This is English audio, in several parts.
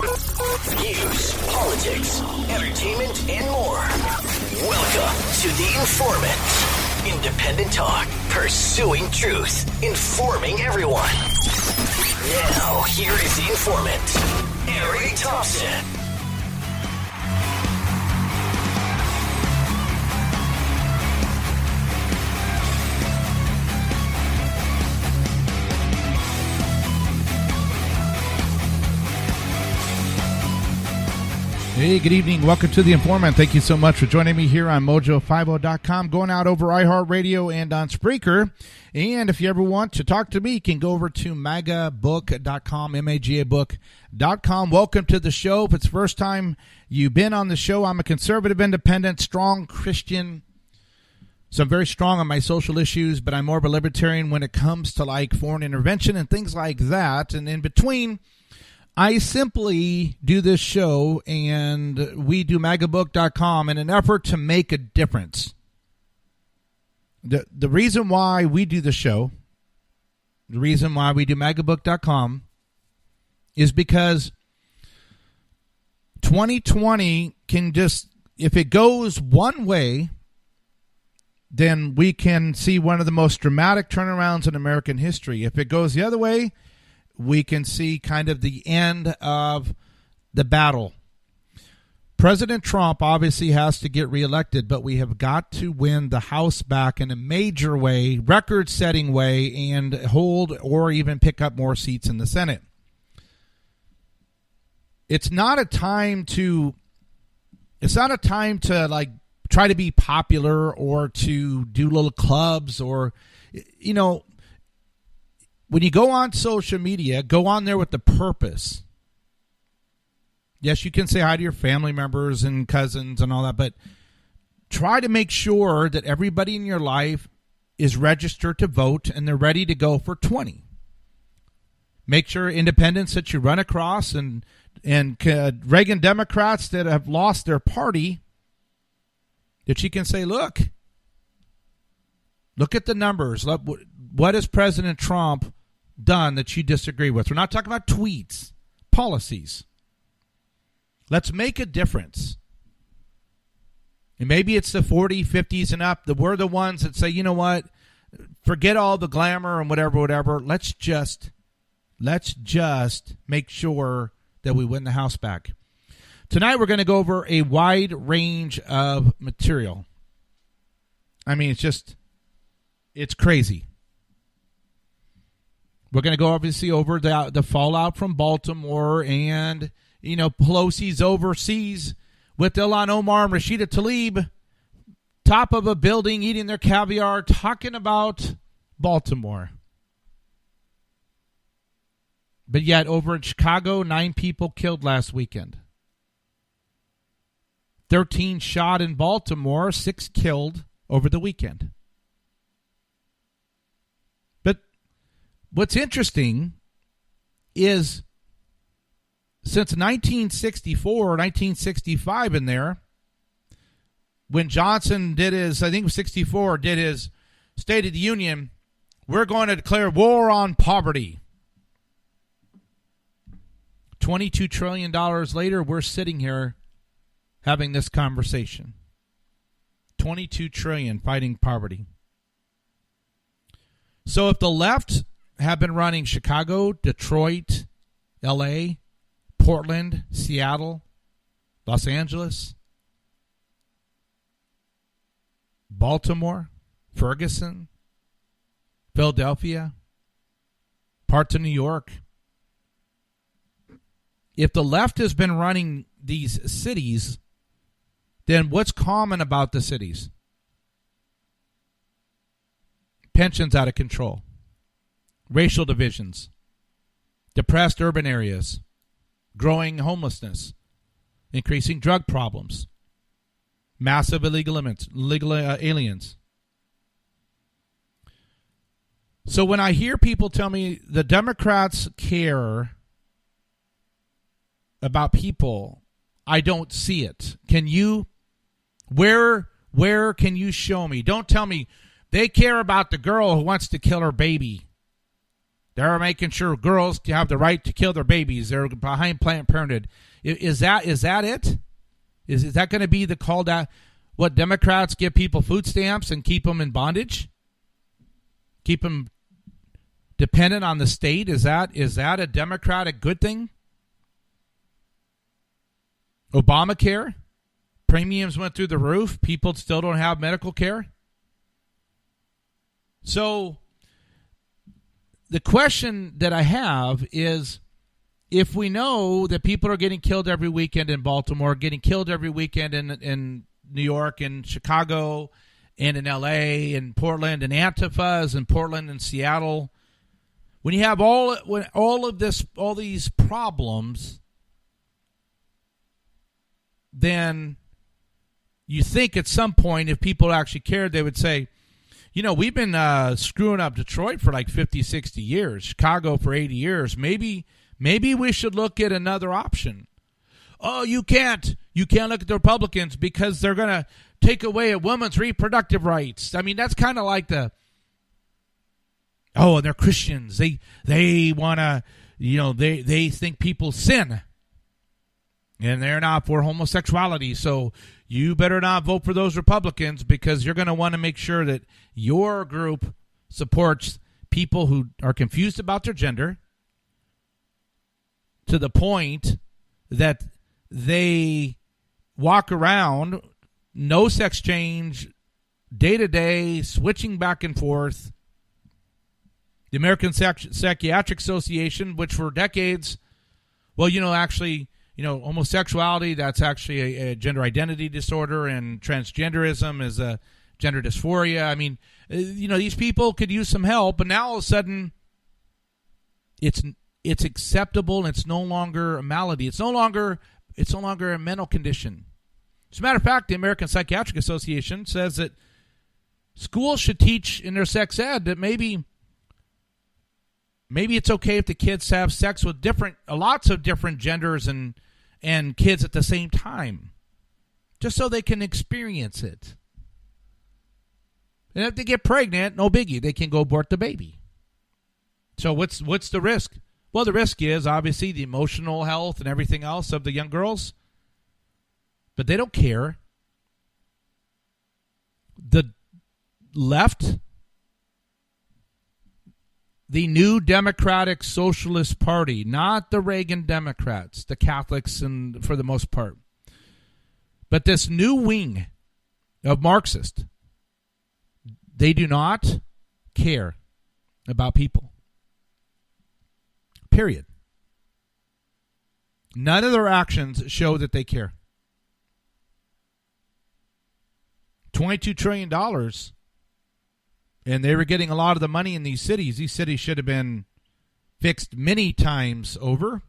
News, politics, entertainment, and more. Welcome to The Informant. Independent talk, pursuing truth, informing everyone. Now, here is The Informant, Eric-Thomposon. Hey, good evening. Welcome to The Informant. Thank you so much for joining me here on Mojo50.com, going out over iHeartRadio and on Spreaker. And if you ever want to talk to me, you can go over to magabook.com, magabook.com. Welcome to the show. If it's the first time you've been on the show, I'm a conservative, independent, strong Christian. So I'm very strong on my social issues, but I'm more of a libertarian when it comes to like foreign intervention and things like that. And in between, I simply do this show, and we do magabook.com in an effort to make a difference. The reason why we do the show, the reason why we do magabook.com, is because 2020 can just, if it goes one way, then we can see one of the most dramatic turnarounds in American history. If it goes the other way, we can see kind of the end of the battle. President Trump obviously has to get reelected, but we have got to win the House back in a major way, record-setting way, and hold or even pick up more seats in the Senate. It's not a time to like try to be popular or to do little clubs or, you know, when you go on social media, go on there with the purpose. Yes, you can say hi to your family members and cousins and all that, but try to make sure that everybody in your life is registered to vote and they're ready to go for 20. Make sure independents that you run across and Reagan Democrats that have lost their party, that you can say, look at the numbers. What has President Trump done that you disagree with? We're not talking about tweets, policies. Let's make a difference. And maybe it's the 40, 50s and up. We're the ones that say, you know what, forget all the glamour and whatever. Let's just make sure that we win the House back. Tonight we're going to go over a wide range of material. I mean, it's crazy. We're going to go obviously over the fallout from Baltimore and, you know, Pelosi's overseas with Ilhan Omar and Rashida Tlaib, top of a building, eating their caviar, talking about Baltimore. But yet over in Chicago, 9 people killed last weekend. 13 shot in Baltimore, 6 killed over the weekend. What's interesting is since 1964, 1965 in there, when Johnson did his, I think it was 64, did his State of the Union, we're going to declare war on poverty. $22 trillion later, we're sitting here having this conversation. $22 trillion fighting poverty. So if the left have been running Chicago, Detroit, L.A., Portland, Seattle, Los Angeles, Baltimore, Ferguson, Philadelphia, parts of New York. If the left has been running these cities, then what's common about the cities? Pensions out of control. Racial divisions, depressed urban areas, growing homelessness, increasing drug problems, massive illegal aliens. So when I hear people tell me the Democrats care about people, I don't see it. Can you, where can you show me? Don't tell me they care about the girl who wants to kill her baby. They're making sure girls have the right to kill their babies. They're behind Planned Parenthood. Is that it? Is that going to be the call to what Democrats give people food stamps and keep them in bondage? Keep them dependent on the state? Is that a Democratic good thing? Obamacare? Premiums went through the roof. People still don't have medical care. So the question that I have is, if we know that people are getting killed every weekend in Baltimore, getting killed every weekend in New York and Chicago and in L.A. and Portland and Antifas and Portland and Seattle, when you have all these problems, then you think at some point, if people actually cared, they would say, we've been screwing up Detroit for like 50, 60 years, Chicago for 80 years. Maybe we should look at another option. Oh, you can't look at the Republicans because they're going to take away a woman's reproductive rights. I mean, that's kind of like and they're Christians. They want to, they think people sin. And they're not for homosexuality. So you better not vote for those Republicans because you're going to want to make sure that your group supports people who are confused about their gender to the point that they walk around, no sex change, day to day, switching back and forth. The American Psychiatric Association, which for decades, homosexuality, that's actually a gender identity disorder, and transgenderism is a gender dysphoria. I mean, these people could use some help, but now all of a sudden it's acceptable and it's no longer a malady. It's no longer a mental condition. As a matter of fact, the American Psychiatric Association says that schools should teach in their sex ed that maybe it's okay if the kids have sex with lots of different genders and kids at the same time, just so they can experience it. And if they get pregnant, no biggie, they can go abort the baby. So what's the risk? Well, the risk is obviously the emotional health and everything else of the young girls, but they don't care. The left, the New Democratic Socialist Party, not the Reagan Democrats, the Catholics, and for the most part, but this new wing of Marxist, they do not care about people. Period. None of their actions show that they care. $22 trillion. And they were getting a lot of the money in these cities. These cities should have been fixed many times over.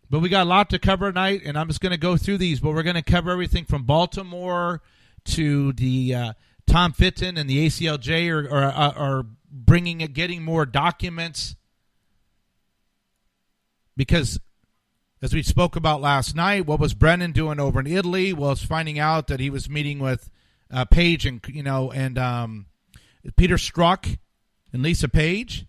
But we got a lot to cover tonight, and I'm just going to go through these. But we're going to cover everything from Baltimore to the Tom Fitton and the ACLJ are getting more documents. Because, as we spoke about last night, what was Brennan doing over in Italy was finding out that he was meeting with Page and Peter Strzok and Lisa Page.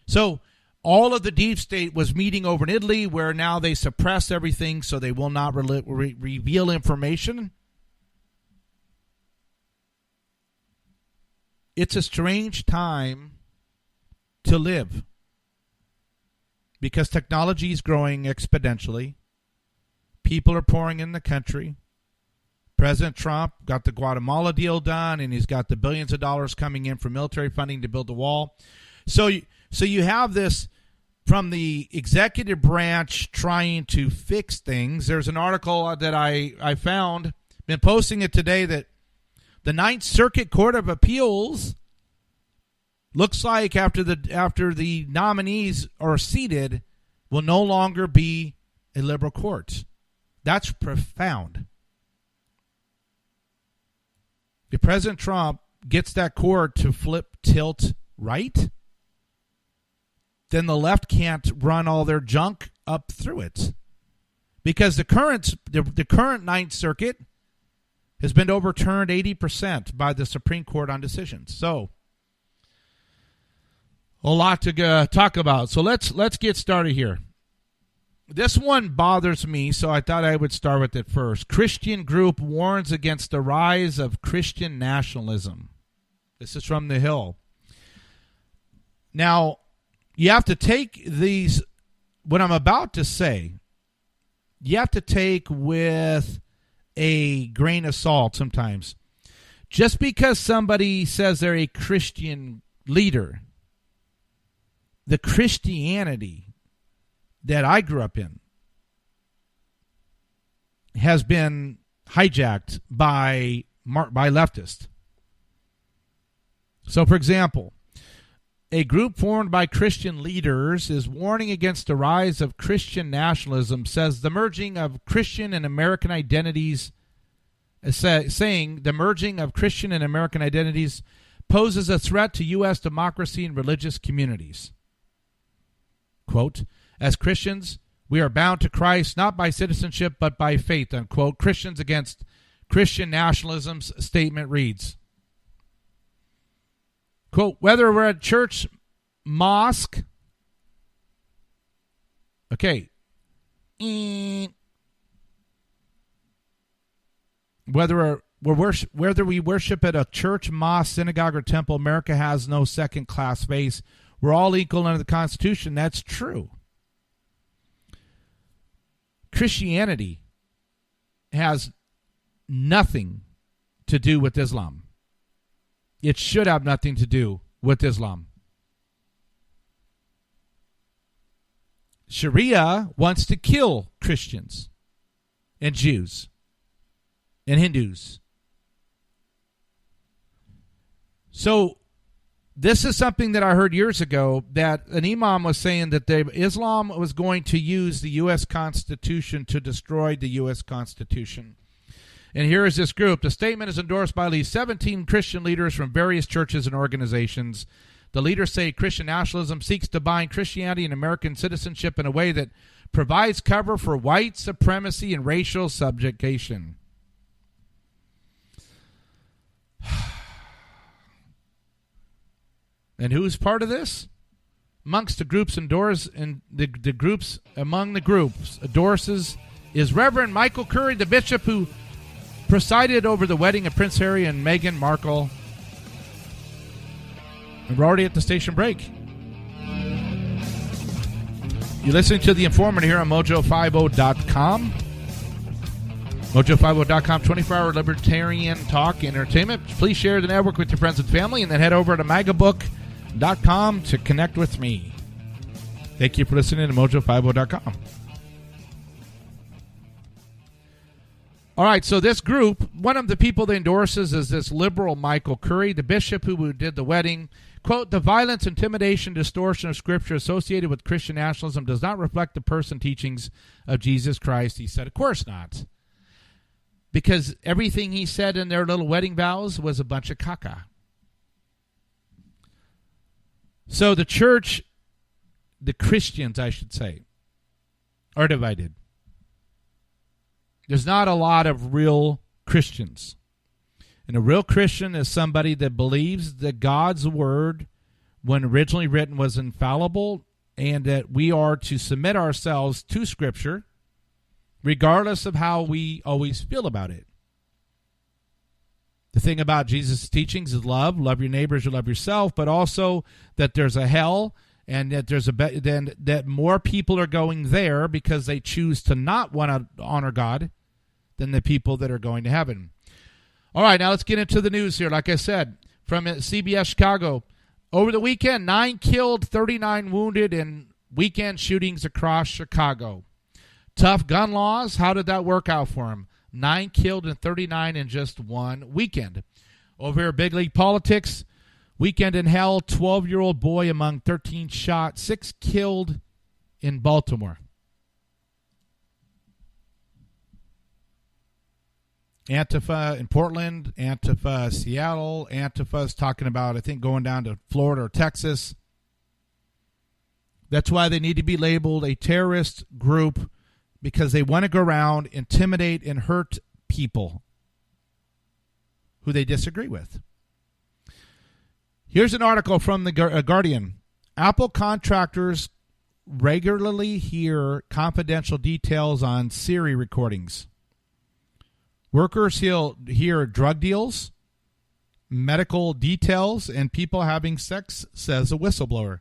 So all of the deep state was meeting over in Italy, where now they suppress everything so they will not reveal information. It's a strange time to live because technology is growing exponentially. People are pouring in the country. President Trump got the Guatemala deal done, and he's got the billions of dollars coming in for military funding to build the wall. So you have this from the executive branch trying to fix things. There's an article that I found, been posting it today, that the Ninth Circuit Court of Appeals looks like after the nominees are seated will no longer be a liberal court. That's profound. If President Trump gets that court to tilt right, then the left can't run all their junk up through it. Because the current Ninth Circuit has been overturned 80% by the Supreme Court on decisions. So A lot to talk about. So let's get started here. This one bothers me, so I thought I would start with it first. Christian group warns against the rise of Christian nationalism. This is from The Hill. Now, you have to take these, what I'm about to say, you have to take with a grain of salt sometimes. Just because somebody says they're a Christian leader, the Christianity that I grew up in has been hijacked by leftists. So, for example, a group formed by Christian leaders is warning against the rise of Christian nationalism, says the merging of Christian and American identities, saying the merging of Christian and American identities poses a threat to U.S. democracy and religious communities. Quote, as Christians, we are bound to Christ not by citizenship but by faith, unquote. Christians Against Christian Nationalism's statement reads, quote, whether we're at church, mosque, okay, whether we worship at a church, mosque, synagogue, or temple, America has no second-class face. We're all equal under the Constitution. That's true. Christianity has nothing to do with Islam. It should have nothing to do with Islam. Sharia wants to kill Christians and Jews and Hindus. So this is something that I heard years ago, that an imam was saying that Islam was going to use the U.S. Constitution to destroy the U.S. Constitution. And here is this group. The statement is endorsed by at least 17 Christian leaders from various churches and organizations. The leaders say Christian nationalism seeks to bind Christianity and American citizenship in a way that provides cover for white supremacy and racial subjugation. And who's part of this? Amongst the groups among the groups endorses is Reverend Michael Curry, the bishop who presided over the wedding of Prince Harry and Meghan Markle. And we're already at the station break. You're listening to The Informant here on Mojo50.com. Mojo50.com, 24-hour libertarian talk entertainment. Please share the network with your friends and family, and then head over to magabook.com to connect with me. Thank you for listening to Mojo50.com. All right, so this group, one of the people they endorses is this liberal Michael Curry, the bishop who did the wedding. Quote, the violence, intimidation, distortion of Scripture associated with Christian nationalism does not reflect the person teachings of Jesus Christ. He said, of course not. Because everything he said in their little wedding vows was a bunch of caca. So the church, the Christians, I should say, are divided. There's not a lot of real Christians. And a real Christian is somebody that believes that God's word, when originally written, was infallible, and that we are to submit ourselves to Scripture, regardless of how we always feel about it. The thing about Jesus' teachings is love your neighbors, you love yourself, but also that there's a hell, and that there's that more people are going there because they choose to not want to honor God than the people that are going to heaven. All right, now let's get into the news here. Like I said, from CBS Chicago, over the weekend, 9 killed, 39 wounded in weekend shootings across Chicago. Tough gun laws, how did that work out for him? 9 killed and 39 in just one weekend. Over here, big league politics, weekend in hell, 12-year-old boy among 13 shot, 6 killed in Baltimore. Antifa in Portland, Antifa Seattle, Antifa's talking about, I think, going down to Florida or Texas. That's why they need to be labeled a terrorist group, because they want to go around, intimidate, and hurt people who they disagree with. Here's an article from the Guardian. Apple contractors regularly hear confidential details on Siri recordings. Workers hear drug deals, medical details, and people having sex, says a whistleblower.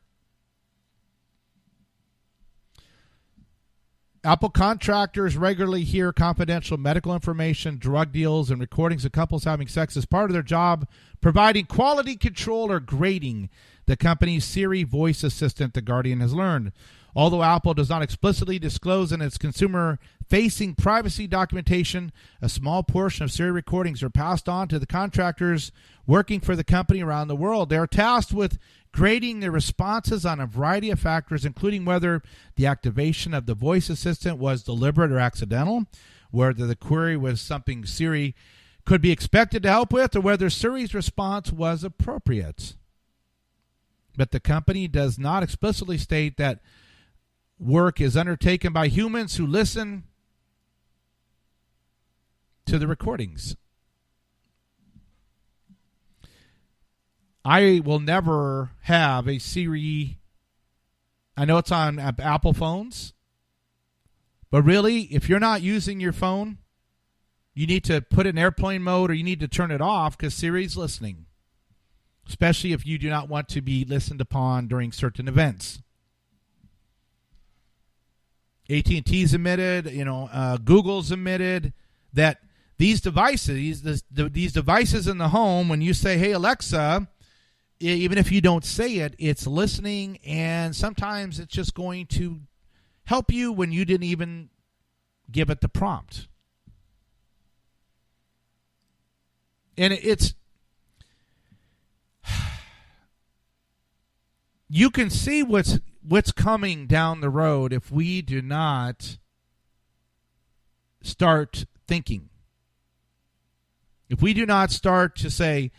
Apple contractors regularly hear confidential medical information, drug deals, and recordings of couples having sex as part of their job, providing quality control or grading the company's Siri voice assistant, The Guardian has learned. Although Apple does not explicitly disclose in its consumer-facing privacy documentation, a small portion of Siri recordings are passed on to the contractors working for the company around the world. They are tasked with grading the responses on a variety of factors, including whether the activation of the voice assistant was deliberate or accidental, whether the query was something Siri could be expected to help with, or whether Siri's response was appropriate. But the company does not explicitly state that work is undertaken by humans who listen to the recordings. I will never have a Siri. I know it's on Apple phones, but really, if you're not using your phone, you need to put it in airplane mode or you need to turn it off because Siri's listening, especially if you do not want to be listened upon during certain events. AT&T's admitted, Google's admitted that these devices, these devices in the home, when you say, "Hey Alexa," even if you don't say it, it's listening, and sometimes it's just going to help you when you didn't even give it the prompt. And it's you can see what's coming down the road if we do not start thinking. If we do not start to say,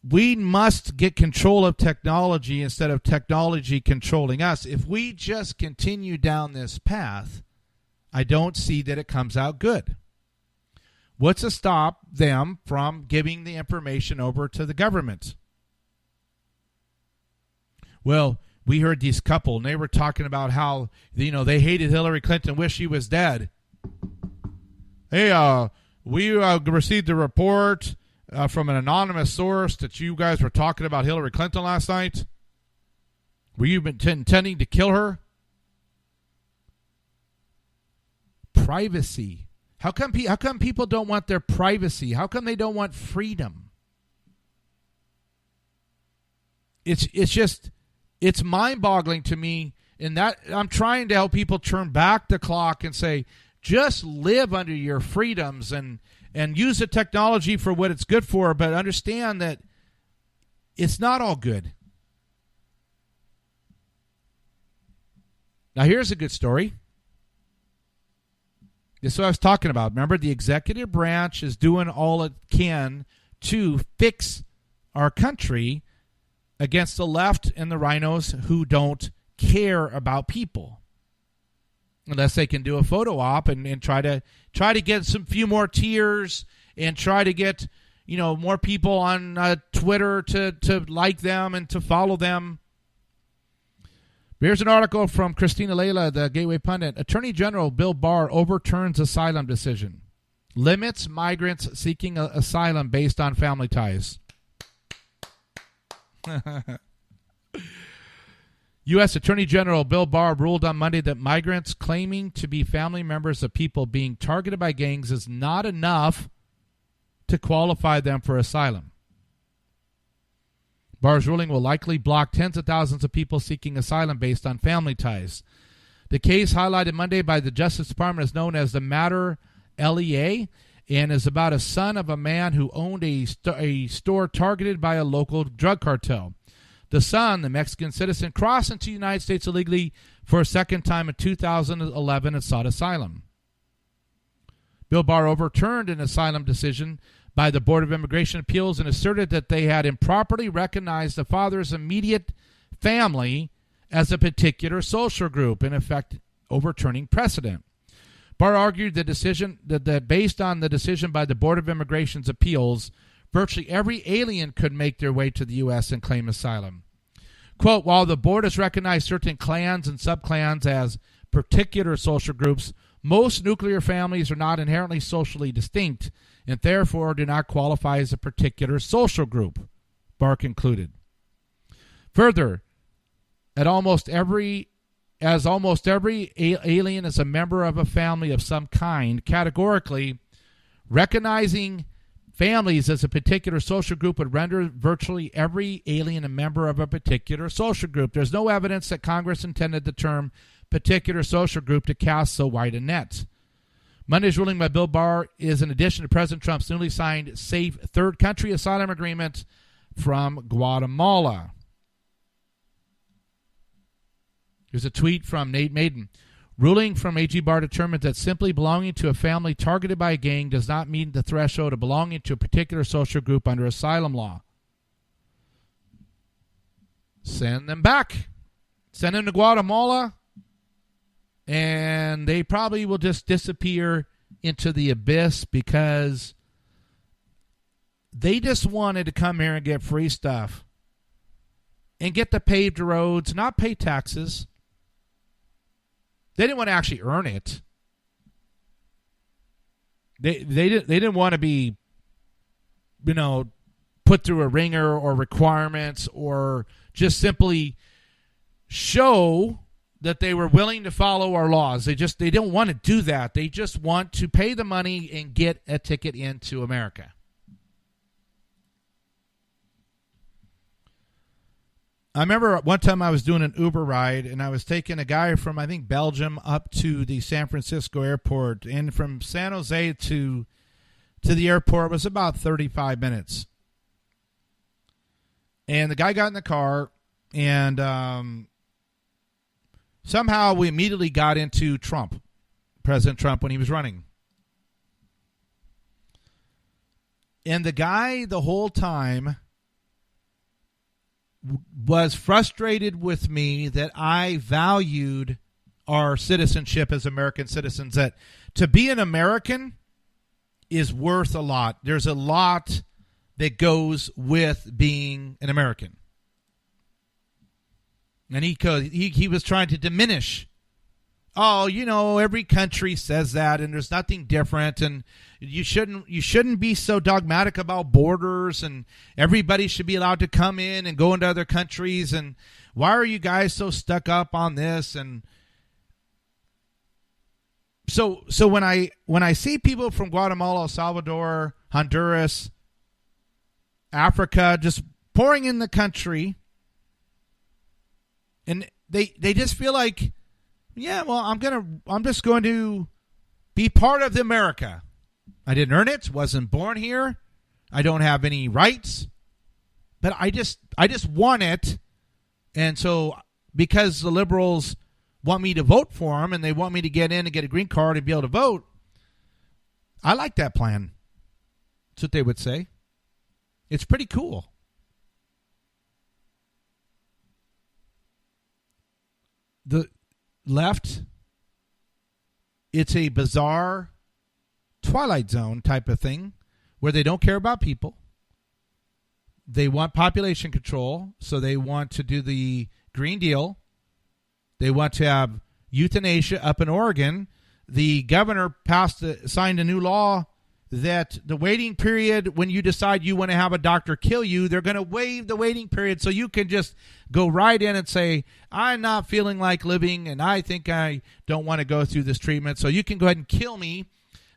we must get control of technology instead of technology controlling us. If we just continue down this path, I don't see that it comes out good. What's to stop them from giving the information over to the government? Well, we heard this couple, and they were talking about how, they hated Hillary Clinton, wish she was dead. Hey, we received a report from an anonymous source that you guys were talking about Hillary Clinton last night. Were you intending to kill her? Privacy. How come people don't want their privacy? How come they don't want freedom? It's mind-boggling to me. In that, I'm trying to help people turn back the clock and say, just live under your freedoms and use the technology for what it's good for, but understand that it's not all good. Now, here's a good story. This is what I was talking about. Remember, the executive branch is doing all it can to fix our country against the left and the rhinos who don't care about people. Unless they can do a photo op and try to get few more tears and try to get more people on Twitter to like them and to follow them. Here's an article from Christina Layla, the Gateway Pundit. Attorney General Bill Barr overturns asylum decision. Limits migrants seeking asylum based on family ties. U.S. Attorney General Bill Barr ruled on Monday that migrants claiming to be family members of people being targeted by gangs is not enough to qualify them for asylum. Barr's ruling will likely block tens of thousands of people seeking asylum based on family ties. The case, highlighted Monday by the Justice Department, is known as the Matter LEA and is about a son of a man who owned a store targeted by a local drug cartel. The son, the Mexican citizen, crossed into the United States illegally for a second time in 2011 and sought asylum. Bill Barr overturned an asylum decision by the Board of Immigration Appeals and asserted that they had improperly recognized the father's immediate family as a particular social group, in effect overturning precedent. Barr argued that based on the decision by the Board of Immigration's Appeals, virtually every alien could make their way to the U.S. and claim asylum. Quote, while the board has recognized certain clans and subclans as particular social groups, most nuclear families are not inherently socially distinct and therefore do not qualify as a particular social group, Barr concluded. Further, almost every alien is a member of a family of some kind, categorically, recognizing families as a particular social group would render virtually every alien a member of a particular social group. There's no evidence that Congress intended the term particular social group to cast so wide a net. Monday's ruling by Bill Barr is in addition to President Trump's newly signed safe third country asylum agreement from Guatemala. Here's a tweet from Nate Maiden. Ruling from A.G. Barr determined that simply belonging to a family targeted by a gang does not meet the threshold of belonging to a particular social group under asylum law. Send them back. Send them to Guatemala, and they probably will just disappear into the abyss because they just wanted to come here and get free stuff and get the paved roads, not pay taxes. They didn't want to actually earn it. They didn't want to be, put through a ringer or requirements or just simply show that they were willing to follow our laws. They don't want to do that. They just want to pay the money and get a ticket into America. I remember one time I was doing an Uber ride, and I was taking a guy from, I think, Belgium up to the San Francisco airport. And from San Jose to the airport was about 35 minutes. And the guy got in the car, and somehow we immediately got into Trump, President Trump, when he was running. And the guy the whole time was frustrated with me that I valued our citizenship as American citizens, that to be an American is worth a lot. There's a lot that goes with being an American. And he was trying to diminish. Oh, every country says that, and there's nothing different, and you shouldn't be so dogmatic about borders, and everybody should be allowed to come in and go into other countries, and why are you guys so stuck up on this? And so when I see people from Guatemala, El Salvador, Honduras, Africa just pouring in the country, and they just feel like, yeah, well, I'm just going to be part of the America. I didn't earn it, wasn't born here. I don't have any rights. But I just want it. And so because the liberals want me to vote for them and they want me to get in and get a green card and be able to vote, I like that plan. That's what they would say. It's pretty cool. The left, it's a bizarre Twilight Zone type of thing where they don't care about people. They want population control, so they want to do the Green Deal. They want to have euthanasia up in Oregon. The governor signed a new law that the waiting period, when you decide you want to have a doctor kill you, they're going to waive the waiting period so you can just go right in and say, I'm not feeling like living and I think I don't want to go through this treatment, so you can go ahead and kill me.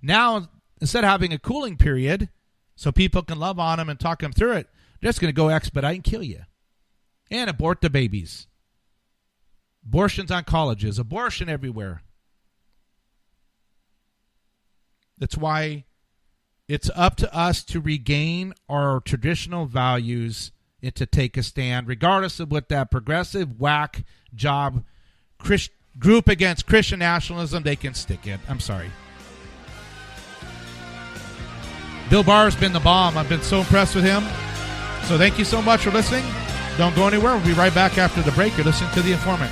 Now, instead of having a cooling period so people can love on them and talk them through it, they're just going to go expedite and kill you. And abort the babies. Abortions on colleges. Abortion everywhere. That's why it's up to us to regain our traditional values and to take a stand, regardless of what that progressive whack job group against Christian nationalism they can stick it. I'm sorry. Bill Barr's been the bomb. I've been so impressed with him. So thank you so much for listening. Don't go anywhere. We'll be right back after the break. You're listening to The Informant.